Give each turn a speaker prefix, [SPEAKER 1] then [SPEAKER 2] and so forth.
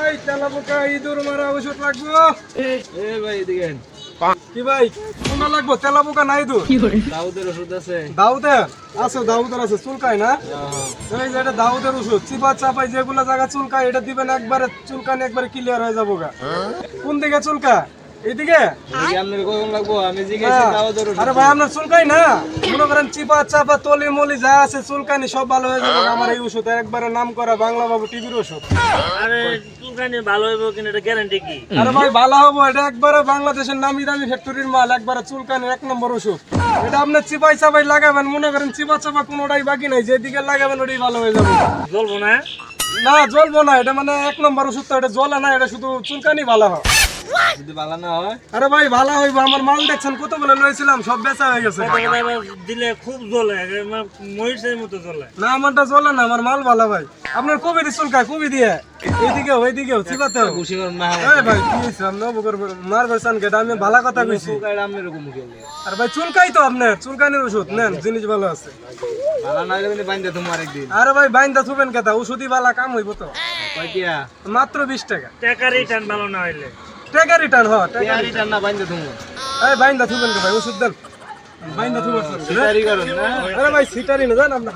[SPEAKER 1] এই তেলাপোকা ইঁদুর মারা ওষুধ লাগবো।
[SPEAKER 2] এই ভাই এদিকে
[SPEAKER 1] কি ভাই কোনটা লাগবো, তেলাপোকা না ইঁদুর?
[SPEAKER 2] দাউদের ওষুধ আছে?
[SPEAKER 1] দাউদের আছে, দাউদের আছে। চুলকায় না? এই যে এটা দাউদের ওষুধ, চিপা চাপাই যেগুলা জায়গা চুলকায় এটা দিবেন, একবারে চুলকানি একবারে ক্লিয়ার হয়ে যাবো গা। কোন দিকে চুলকা? এইদিকে?
[SPEAKER 2] আপনার কখন লাগবো? আমি জিজ্ঞাসা দাউদের ওষুধ।
[SPEAKER 1] আরে ভাই আপনার চুলকাই না, মনে করেন চিপা চাপা তলি মলি যা আছে চুলকানি সব ভালো হয়ে যাবে আমার এই ওষুধ, একবারে নাম করা বাংলা বাবু টিভির ওষুধ।
[SPEAKER 3] আরে চুলকানি ভালো হইব কিনা এটা গ্যারান্টি কি?
[SPEAKER 1] আরে ভাই ভালো হবো, এটা একবারে বাংলাদেশের নামি দামি ফ্যাক্টরির মাল, একবারে চুলকানির 1 নম্বর ওষুধ। এটা আপনি চিপাই চাপাই লাগাবেন, মনে করেন চিপা চাপা কোনোটাই বাকি নাই, যেদিকে লাগাবেন ওটাই ভালো হয়ে যাবে।
[SPEAKER 3] জ্বলবো না?
[SPEAKER 1] না জ্বলবো না, এটা মানে 1 নম্বর ওষুধ, তো এটা জ্বলে না, এটা শুধু চুলকানি ভালো হয়।
[SPEAKER 2] যদি ভালো না হয়?
[SPEAKER 1] আরে ভাই ভালো হইব, আমার মাল দেখছেন কতগুলো লইছিলাম, সব বেচা হয়ে গেছে।
[SPEAKER 3] দিলে খুব জ্বলে, মহিষের মতো জ্বলে।
[SPEAKER 1] না আমারটা জ্বলে না, আমার মাল ভালো ভাই। আপনার কবি দিয়ে চুলকায়, কবি দিয়ে এইদিকেও ওইদিকেও চিপাতেও।
[SPEAKER 2] খুশি করুন না
[SPEAKER 1] এই ভাই কি হইছে, আপনি অবকর মার বেচান কেটা, আমি ভালো কথা কইছি।
[SPEAKER 2] চুলকায় আপনি এরকম মুখে
[SPEAKER 1] আর ভাই চুলকাই তো আপনার, চুলকানির ওষুধ নেন, জিনিস ভালো আছে।
[SPEAKER 2] ভালো না হলে কিন্তু বাইন্দা তোমার একদিন।
[SPEAKER 1] আরে ভাই বাইন্দা থুবেন কেটা, ওষুধই ভালো কাম হইব তো।
[SPEAKER 2] কয়টিয়া?
[SPEAKER 1] মাত্র 20 টাকা।
[SPEAKER 3] টাকা রিটার্ন ভালো না হইলে?
[SPEAKER 1] টাকা রিটার্ন হ, টাকা
[SPEAKER 2] টিয়ারি টান না বাইন্দা তুমি।
[SPEAKER 1] এই বাইন্দা থুবেন কে ভাই, ওষুধ দেন বাইন্দা থুবেন।
[SPEAKER 2] টিয়ারি করুন না।
[SPEAKER 1] আরে ভাই সিটারি না জান, আপনার